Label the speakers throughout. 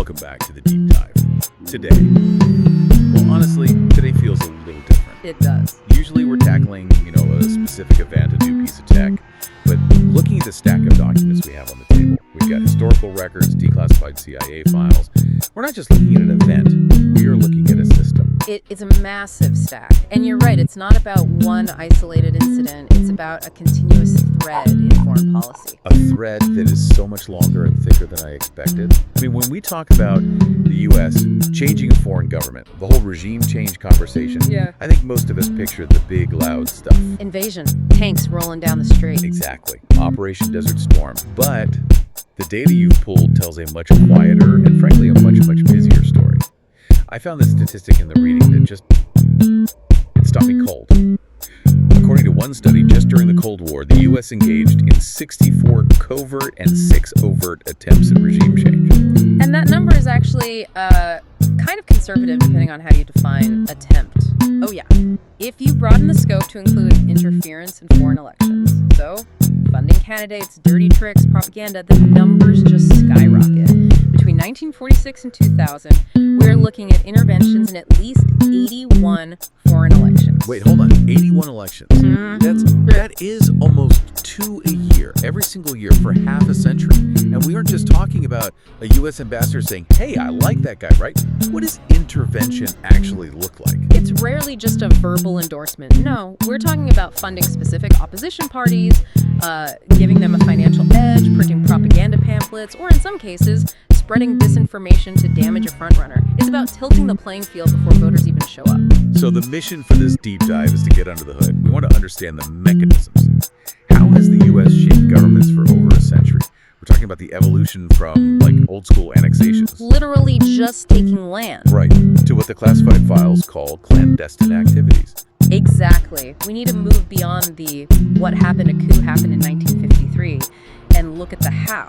Speaker 1: Welcome back to the Deep Dive. Today, well, honestly, today feels a little different.
Speaker 2: It does.
Speaker 1: Usually we're tackling, a specific event, a new piece of tech, but looking at the stack of documents we have on the table, we've got historical records, declassified CIA files. We're not just looking at an event, we are looking at a system.
Speaker 2: It's a massive stack. And you're right, it's not about one isolated incident. It's about a continuous thread in foreign policy.
Speaker 1: A thread that is so much longer and thicker than I expected. I mean, when we talk about the U.S. changing a foreign government, the whole regime change conversation, I think most of us picture the big, loud stuff.
Speaker 2: Invasion, tanks rolling down the street.
Speaker 1: Exactly. Operation Desert Storm. But the data you've pulled tells a much quieter and frankly a much, much busier story. I found this statistic in the reading that it stopped me cold. According to one study, just during the Cold War, the U.S. engaged in 64 covert and 6 overt attempts at regime change.
Speaker 2: And that number is actually kind of conservative depending on how you define attempt. Oh yeah, if you broaden the scope to include interference in foreign elections, so funding candidates, dirty tricks, propaganda, the numbers just skyrocket. Between 1946 and 2000, we're looking at interventions in at least 81 foreign elections.
Speaker 1: Wait, hold on. 81 elections. That is almost 2 a year, every single year for half a century. And we aren't just talking about a U.S. ambassador saying, hey, I like that guy, right? What does intervention actually look like?
Speaker 2: It's rarely just a verbal endorsement. No, we're talking about funding specific opposition parties, giving them a financial edge, printing propaganda pamphlets, or in some cases, spreading disinformation to damage a frontrunner. It's about tilting the playing field before voters even show up.
Speaker 1: So the mission for this deep dive is to get under the hood. We want to understand the mechanisms. How has the U.S. shaped governments for over a century? We're talking about the evolution from, old school annexations.
Speaker 2: Literally just taking land.
Speaker 1: Right, to what the classified files call clandestine activities.
Speaker 2: Exactly. We need to move beyond the what happened, a coup happened in 1953, and look at the how.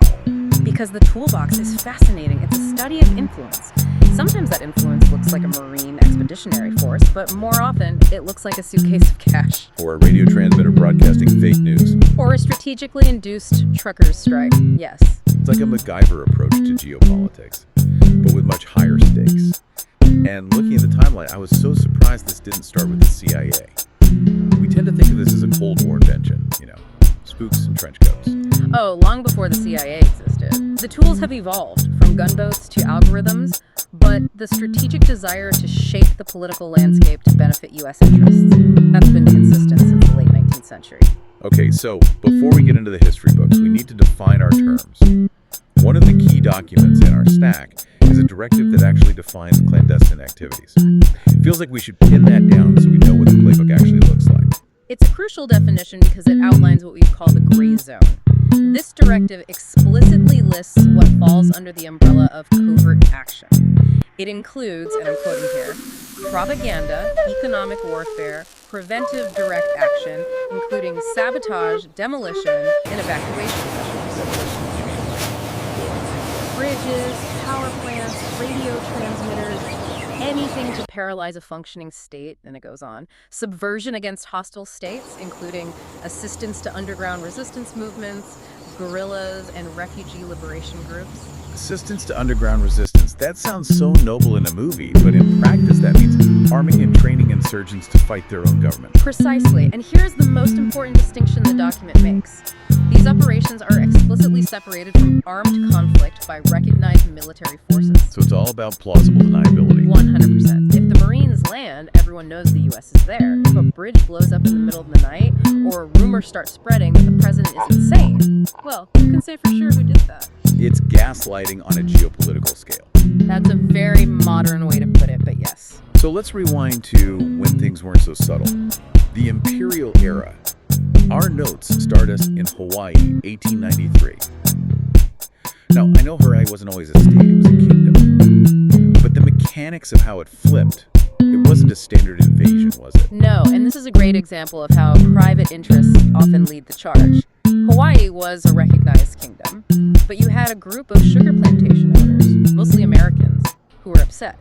Speaker 2: Because the toolbox is fascinating. It's a study of influence. Sometimes that influence looks like a Marine expeditionary force, but more often it looks like a suitcase of cash.
Speaker 1: Or a radio transmitter broadcasting fake news.
Speaker 2: Or a strategically induced truckers' strike, yes.
Speaker 1: It's like a MacGyver approach to geopolitics, but with much higher stakes. And looking at the timeline, I was so surprised this didn't start with the CIA. We tend to think of this as a Cold War invention, spooks and trench coats.
Speaker 2: Oh, long before the CIA existed. The tools have evolved, from gunboats to algorithms, but the strategic desire to shape the political landscape to benefit U.S. interests, that's been consistent since the late 19th century.
Speaker 1: Okay, so before we get into the history books, we need to define our terms. One of the key documents in our stack is a directive that actually defines clandestine activities. It feels like we should pin that down so we know what the playbook actually looks like.
Speaker 2: It's a crucial definition because it outlines what we call the gray zone. This directive explicitly lists what falls under the umbrella of covert action. It includes, and I'm quoting here, propaganda, economic warfare, preventive direct action, including sabotage, demolition, and evacuation measures. Bridges, power plants, radio transmitters, anything to paralyze a functioning state, and it goes on. Subversion against hostile states, including assistance to underground resistance movements, guerrillas, and refugee liberation groups.
Speaker 1: Assistance to underground resistance. That sounds so noble in a movie, but in practice that means arming and training insurgents to fight their own government.
Speaker 2: Precisely, and here's the most important distinction the document makes. These operations are explicitly separated from armed conflict by recognized military forces.
Speaker 1: So it's all about plausible deniability.
Speaker 2: 100%. If the Marines land, everyone knows the U.S. is there. If a bridge blows up in the middle of the night, or a rumor starts spreading that the president is insane, well, who can say for sure who did that?
Speaker 1: It's gaslighting on a geopolitical scale.
Speaker 2: That's a very modern way to put it, but yes.
Speaker 1: So let's rewind to when things weren't so subtle. The imperial era. Our notes start us in Hawaii, 1893. Now, I know Hawaii wasn't always a state, it was a kingdom. But the mechanics of how it flipped, it wasn't a standard invasion, was it?
Speaker 2: No, and this is a great example of how private interests often lead the charge. Hawaii was a recognized kingdom, but you had a group of sugar plantation owners, mostly Americans, who were upset.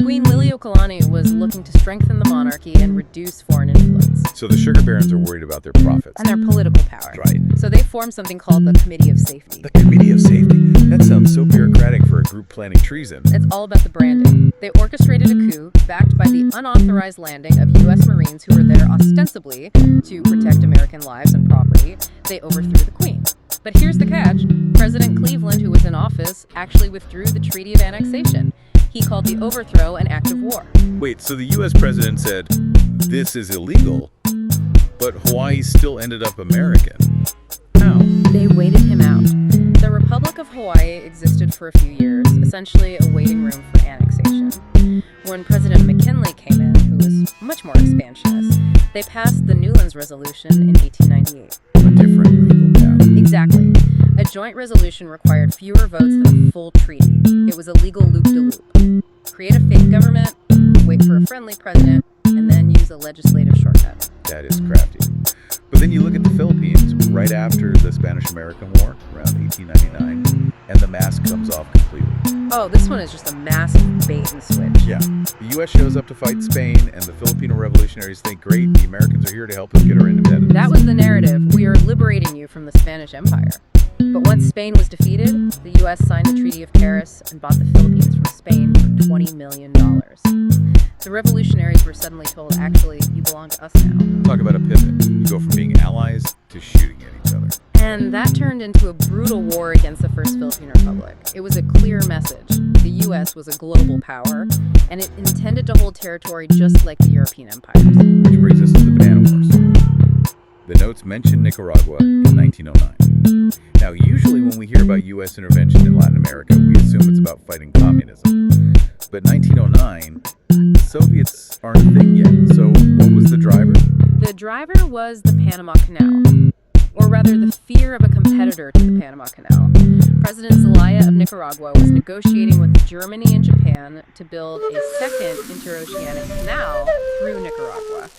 Speaker 2: Queen Liliuokalani was looking to strengthen the monarchy and reduce foreign influence.
Speaker 1: So the sugar barons are worried about their profits.
Speaker 2: And their political power.
Speaker 1: Right.
Speaker 2: So they formed something called the Committee of Safety.
Speaker 1: The Committee of Safety? That sounds so bureaucratic for a group planning treason.
Speaker 2: It's all about the branding. They orchestrated a coup backed by the unauthorized landing of U.S. Marines who were there ostensibly to protect American lives and property. They overthrew the Queen. But here's the catch. President Cleveland, who was in office, actually withdrew the Treaty of Annexation. He called the overthrow an act of war.
Speaker 1: Wait, so the U.S. president said, this is illegal, but Hawaii still ended up American. How?
Speaker 2: They waited him out. The Republic of Hawaii existed for a few years, essentially a waiting room for annexation. When President McKinley came in, who was much more expansionist, they passed the Newlands Resolution in 1898.
Speaker 1: A different legal path.
Speaker 2: Exactly. A joint resolution required fewer votes than a full treaty. It was a legal loop-de-loop. Create a fake government, wait for a friendly president, and then use a legislative shortcut.
Speaker 1: That is crafty. But then you look at the Philippines right after the Spanish-American War, around 1899, and the mask comes off completely.
Speaker 2: Oh, this one is just a massive bait and switch.
Speaker 1: Yeah. The U.S. shows up to fight Spain, and the Filipino revolutionaries think, great, the Americans are here to help us get our independence.
Speaker 2: That was the narrative. We are liberating you from the Spanish Empire. But once Spain was defeated, the U.S. signed the Treaty of Paris and bought the Philippines from Spain for $20 million. The revolutionaries were suddenly told, actually, you belong to us now.
Speaker 1: Talk about a pivot. You go from being allies to shooting at each other.
Speaker 2: And that turned into a brutal war against the First Philippine Republic. It was a clear message. The U.S. was a global power, and it intended to hold territory just like the European empires.
Speaker 1: Which brings us to the Banana Wars. The notes mention Nicaragua in 1909. Now, usually when we hear about U.S. intervention in Latin America, we assume it's about fighting communism. But 1909, the Soviets aren't a thing yet. So what was the driver?
Speaker 2: The driver was the Panama Canal, or rather the fear of a competitor to the Panama Canal. President Zelaya of Nicaragua was negotiating with Germany and Japan to build a second interoceanic canal through Nicaragua.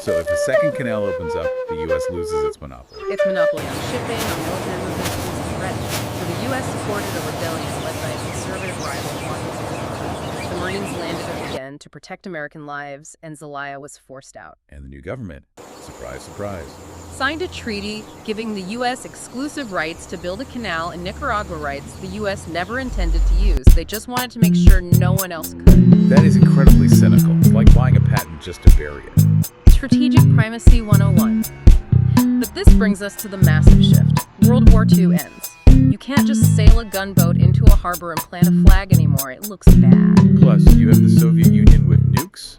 Speaker 1: So if a second canal opens up, the U.S. loses its monopoly.
Speaker 2: Its monopoly on shipping, on military movements, was threatened. So the U.S. supported a rebellion led by a conservative rival, Washington. The Marines landed again to protect American lives, and Zelaya was forced out.
Speaker 1: And the new government, surprise, surprise,
Speaker 2: signed a treaty giving the U.S. exclusive rights to build a canal and Nicaragua rights the U.S. never intended to use. They just wanted to make sure no one else could.
Speaker 1: That is incredibly cynical. It's like buying a patent just to bury it.
Speaker 2: Strategic Primacy 101. But this brings us to the massive shift. World War II ends. You can't just sail a gunboat into a harbor and plant a flag anymore. It looks bad.
Speaker 1: Plus, you have the Soviet Union with nukes.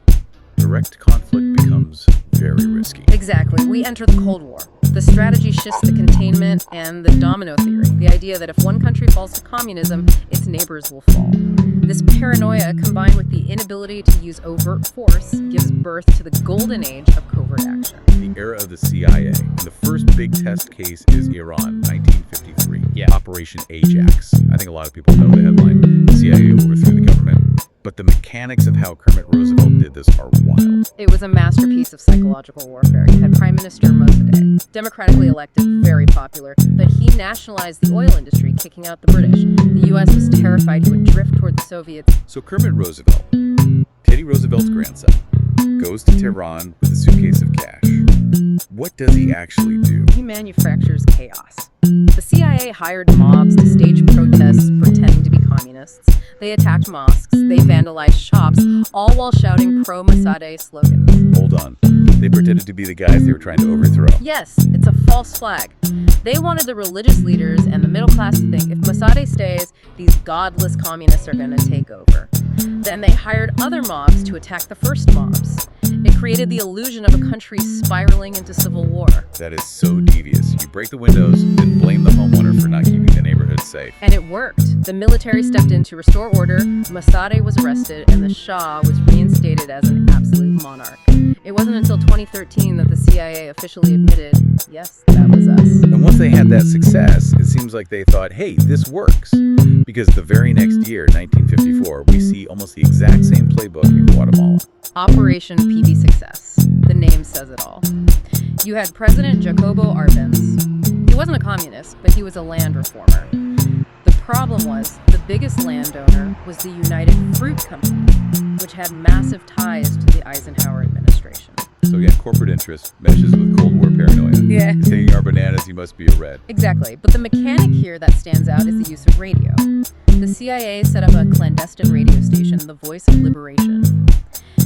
Speaker 1: Direct conflict becomes very risky.
Speaker 2: Exactly. We enter the Cold War. The strategy shifts to containment and the domino theory, the idea that if one country falls to communism, its neighbors will fall. This paranoia, combined with the inability to use overt force, gives birth to the golden age of covert action.
Speaker 1: The era of the CIA. And the first big test case is Iran, 1953.
Speaker 2: Yeah.
Speaker 1: Operation Ajax. I think a lot of people know the headline. CIA overthrew the government. But the mechanics of how Kermit Roosevelt did this are wild.
Speaker 2: It was a masterpiece of psychological warfare. You had Prime Minister Mossadegh, democratically elected, very popular, but he nationalized the oil industry, kicking out the British. The U.S. was terrified he would drift toward the Soviets.
Speaker 1: So Kermit Roosevelt, Teddy Roosevelt's grandson, goes to Tehran with a suitcase of cash. What does he actually do?
Speaker 2: He manufactures chaos. The CIA hired mobs to stage protests pretending to be communists. They attacked mosques, they vandalized shops, all while shouting pro-Mossadegh slogans.
Speaker 1: Hold on. They pretended to be the guys they were trying to overthrow.
Speaker 2: Yes, it's a false flag. They wanted the religious leaders and the middle class to think if Mossadegh stays, these godless communists are going to take over. Then they hired other mobs to attack the first mobs. It created the illusion of a country spiraling into civil war.
Speaker 1: That is so devious. You break the windows, then blame the homeowner for not keeping the neighborhood safe.
Speaker 2: And it worked. The military stepped in to restore order, Mossadegh was arrested, and the Shah was reinstated as an absolute monarch. It wasn't until 2013 that the CIA officially admitted, yes, that was us.
Speaker 1: And once they had that success, it seems like they thought, hey, this works. Because the very next year, 1954, we see almost the exact same playbook in Guatemala.
Speaker 2: Operation PB Success. The name says it all. You had President Jacobo Arbenz. He wasn't a communist, but he was a land reformer. The problem was, the biggest landowner was the United Fruit Company. which had massive ties to the Eisenhower administration.
Speaker 1: So again, corporate interest meshes with Cold War paranoia.
Speaker 2: Yeah.
Speaker 1: He's taking our bananas, he must be a red.
Speaker 2: Exactly, but the mechanic here that stands out is the use of radio. The CIA set up a clandestine radio station, the Voice of Liberation.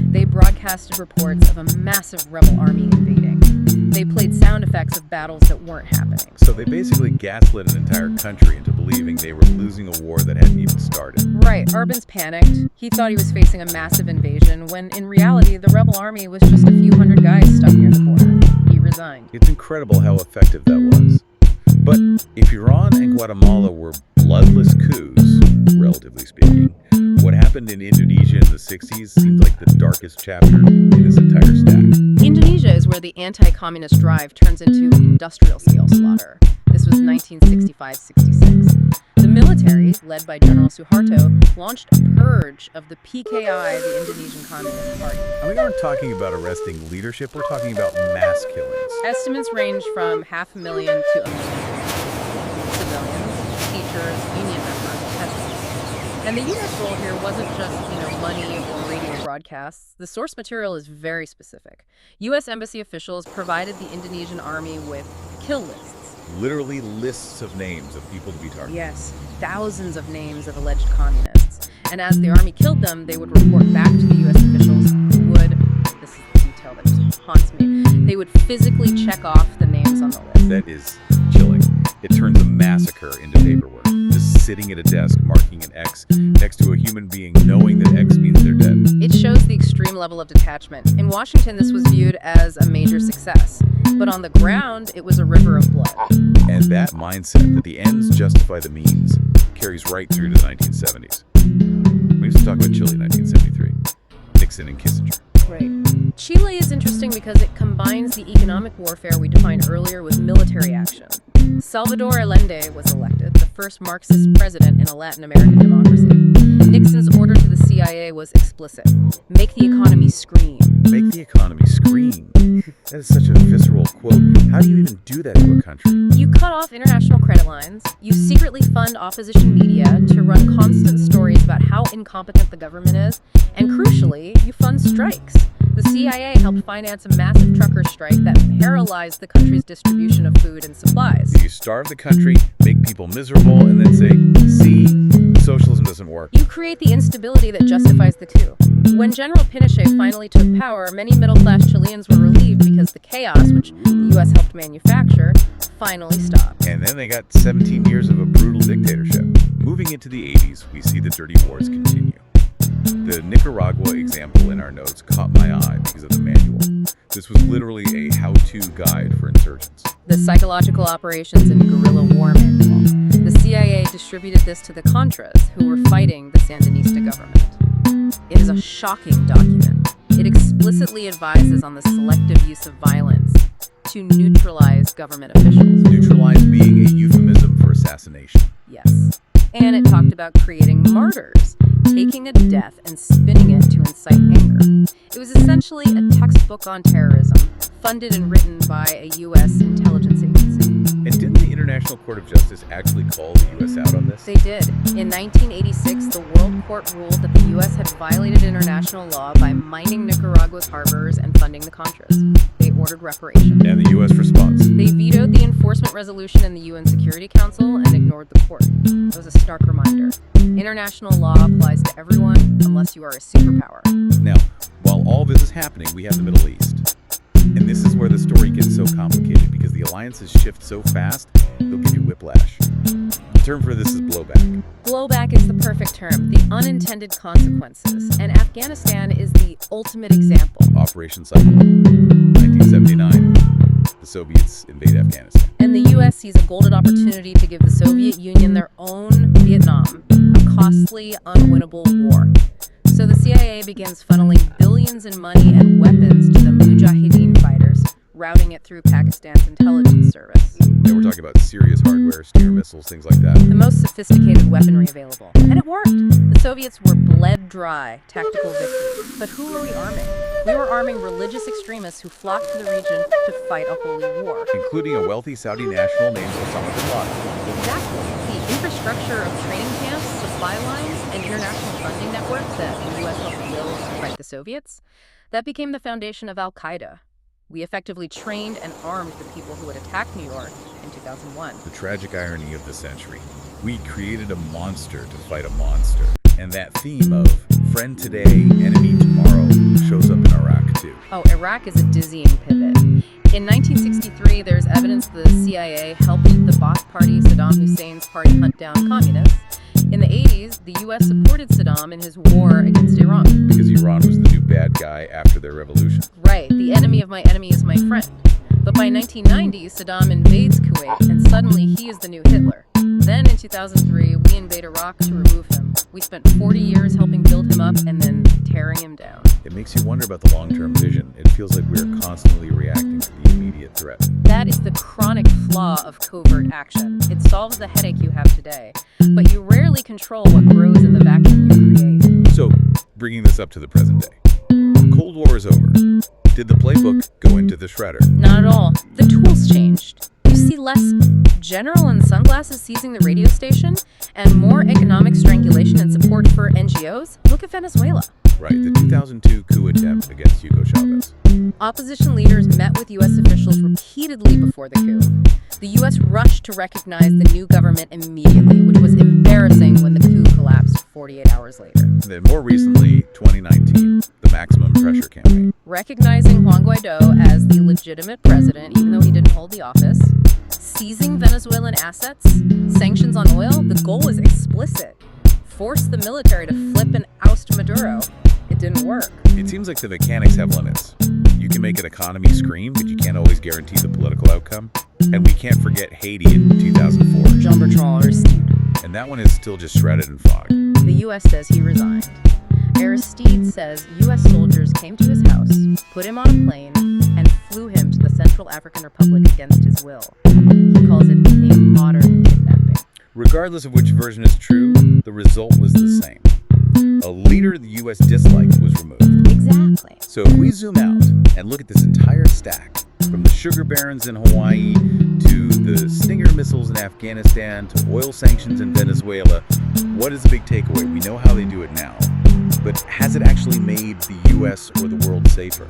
Speaker 2: They broadcasted reports of a massive rebel army invading. They played sound effects of battles that weren't happening.
Speaker 1: So they basically gaslit an entire country into believing they were losing a war that hadn't even started.
Speaker 2: Right, Urban's panicked. He thought he was facing a massive invasion, when in reality, the rebel army was just a few hundred guys stuck near the border. He resigned.
Speaker 1: It's incredible how effective that was. But if Iran and Guatemala were bloodless coups, relatively speaking, what happened in Indonesia in the 60s seems like the darkest chapter in this entire stack.
Speaker 2: Indonesia is where the anti-communist drive turns into industrial-scale slaughter. This was 1965-66. The military, led by General Suharto, launched a purge of the PKI, the Indonesian Communist Party.
Speaker 1: And we aren't talking about arresting leadership, we're talking about mass killings.
Speaker 2: Estimates range from 500,000 to 1 million. Civilians, teachers, union members, peasants. And the U.S. role here wasn't just, money or radio broadcasts. The source material is very specific. U.S. embassy officials provided the Indonesian army with kill lists.
Speaker 1: Literally lists of names of people to be targeted.
Speaker 2: Yes, thousands of names of alleged communists. And as the army killed them, they would report back to the U.S. officials who would, this is the detail that just haunts me, they would physically check off the names on the list.
Speaker 1: That is chilling. It turns a massacre into paperwork. Just sitting at a desk, marking an X next to a human being, knowing that X means they're dead.
Speaker 2: It shows the extreme level of detachment. In Washington, this was viewed as a major success. But on the ground, it was a river of blood.
Speaker 1: And that mindset that the ends justify the means carries right through to the 1970s. We used to talk about Chile in 1973. Nixon and Kissinger.
Speaker 2: Right. Chile is interesting because it combines the economic warfare we defined earlier with military action. Salvador Allende was elected, the first Marxist president in a Latin American democracy. Nixon's order to the CIA was explicit. Make the economy scream.
Speaker 1: Make the economy scream. That is such a visceral quote. How do you even do that to a country?
Speaker 2: You cut off international credit lines. You secretly fund opposition media to run constant stories about how incompetent the government is. And crucially, you fund strikes. The CIA helped finance a massive trucker strike that paralyzed the country's distribution of food and supplies.
Speaker 1: You starve the country, make people miserable, and then say, see, socialism doesn't work.
Speaker 2: You create the instability that justifies the coup. When General Pinochet finally took power, many middle-class Chileans were relieved because the chaos, which the U.S. helped manufacture, finally stopped.
Speaker 1: And then they got 17 years of a brutal dictatorship. Moving into the 80s, we see the dirty wars continue. The Nicaragua example in our notes caught my eye because of the manual. This was literally a how-to guide for insurgents.
Speaker 2: The Psychological Operations and Guerrilla War Manual. The CIA distributed this to the Contras, who were fighting the Sandinista government. It is a shocking document. It explicitly advises on the selective use of violence to neutralize government officials.
Speaker 1: Neutralize being a euphemism for assassination.
Speaker 2: Yes. And it talked about creating martyrs, taking a death and spinning it to incite anger. It was essentially a textbook on terrorism, funded and written by a U.S. intelligence agency.
Speaker 1: And didn't the International Court of Justice actually call the U.S. out on this?
Speaker 2: They did. In 1986, the World Court ruled that the U.S. had violated international law by mining Nicaragua's harbors and funding the Contras. They ordered reparations.
Speaker 1: And the U.S. response?
Speaker 2: They vetoed the enforcement resolution in the UN Security Council and ignored the court. It was a stark reminder. International law applies to everyone unless you are a superpower.
Speaker 1: Now, while all this is happening, we have the Middle East. And this is where the story gets so complicated because the alliances shift so fast, they'll give you whiplash. The term for this is blowback.
Speaker 2: Blowback is the perfect term, the unintended consequences. And Afghanistan is the ultimate example.
Speaker 1: Operation Cycle, 1979. The Soviets invade Afghanistan.
Speaker 2: And the U.S. sees a golden opportunity to give the Soviet Union their own Vietnam, a costly, unwinnable war. So the CIA begins funneling billions in money and weapons to the Mujahideen fighters, routing it through Pakistan's intelligence service.
Speaker 1: And we're talking about serious hardware, Stinger missiles, things like that.
Speaker 2: The most sophisticated weaponry available. And it worked. The Soviets were bled dry, tactical victory. But who were we arming? We were arming religious extremists who flocked to the region to fight a holy war.
Speaker 1: Including a wealthy Saudi national named Osama bin Laden.
Speaker 2: Exactly. The infrastructure of training camps, supply lines, and international funding networks that the U.S. helped build to fight the Soviets, that became the foundation of Al-Qaeda. We effectively trained and armed the people who would attack New York in 2001.
Speaker 1: The tragic irony of the century. We created a monster to fight a monster. And that theme of friend today, enemy tomorrow shows up in Iraq too.
Speaker 2: Oh, Iraq is a dizzying pivot. In 1963, there's evidence the CIA helped the Ba'ath Party, Saddam Hussein's party, hunt down communists. In the 80s, the U.S. supported Saddam in his war against Iran.
Speaker 1: Because Iran was the new bad guy after their revolution.
Speaker 2: Right, the enemy of my enemy is my friend. But by 1990, Saddam invades Kuwait, and suddenly he is the new Hitler. Then in 2003, we invade Iraq to remove him. We spent 40 years helping build him up and then tearing him down.
Speaker 1: It makes you wonder about the long-term vision. It feels like we're constantly reacting to the immediate threat.
Speaker 2: That is the chronic flaw of covert action. It solves the headache you have today, but you rarely control what grows in the vacuum you create.
Speaker 1: So, bringing this up to the present day. The Cold War is over. Did the playbook go into the shredder?
Speaker 2: Not at all. The tools changed. You see less general in sunglasses seizing the radio station and more economic strangulation and support for NGOs. Look at Venezuela.
Speaker 1: Right, the 2002 coup attempt against Hugo Chavez.
Speaker 2: Opposition leaders met with U.S. officials repeatedly before the coup. The U.S. rushed to recognize the new government immediately, which was embarrassing when the coup collapsed 48 hours later.
Speaker 1: And then more recently, 2019, the Maximum Pressure Campaign.
Speaker 2: Recognizing Juan Guaido as the legitimate president, even though he didn't hold the office, seizing Venezuelan assets, sanctions on oil, the goal was explicit. Force the military to flip and oust Maduro. It didn't work.
Speaker 1: It seems like the mechanics have limits. You can make an economy scream, but you can't always guarantee the political outcome. And we can't forget Haiti in 2004.
Speaker 2: Jean-Bertrand Aristide.
Speaker 1: And that one is still just shredded in fog.
Speaker 2: The U.S. says he resigned. Aristide says U.S. soldiers came to his house, put him on a plane, and flew him to the Central African Republic against his will. He calls it a modern kidnapping.
Speaker 1: Regardless of which version is true, the result was the same. A leader the U.S. disliked was removed.
Speaker 2: Exactly.
Speaker 1: So if we zoom out and look at this entire stack, from the sugar barons in Hawaii to the Stinger missiles in Afghanistan to oil sanctions in Venezuela, what is the big takeaway? We know how they do it now, but has it actually made the U.S. or the world safer?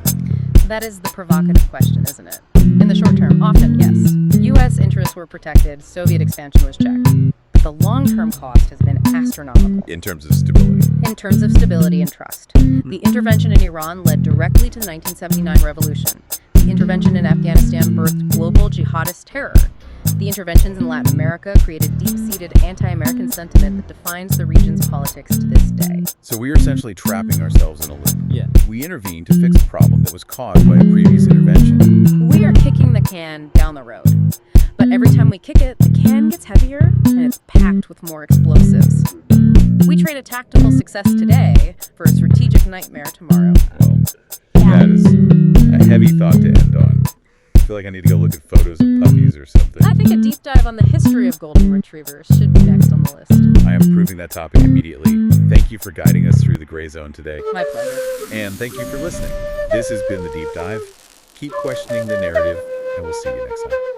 Speaker 2: That is the provocative question, isn't it? In the short term, often, yes. U.S. interests were protected, Soviet expansion was checked. But the long-term cost has been astronomical.
Speaker 1: In terms of stability.
Speaker 2: In terms of stability and trust. The intervention in Iran led directly to the 1979 revolution. The intervention in Afghanistan birthed global jihadist terror. The interventions in Latin America created deep-seated anti-American sentiment that defines the region's politics to this day.
Speaker 1: So we are essentially trapping ourselves in a loop.
Speaker 2: Yeah.
Speaker 1: We intervened to fix a problem that was caused by a previous intervention.
Speaker 2: We are kicking the can down the road. But every time we kick it, the can gets heavier and it's packed with more explosives. We trade a tactical success today for a strategic nightmare tomorrow.
Speaker 1: Well, that is a heavy thought to end on. I feel like I need to go look at photos of puppies or something.
Speaker 2: I think a deep dive on the history of golden retrievers should be next on the list.
Speaker 1: I am proving that topic immediately. Thank you for guiding us through the gray zone today.
Speaker 2: My pleasure.
Speaker 1: And thank you for listening. This has been The Deep Dive. Keep questioning the narrative, and we'll see you next time.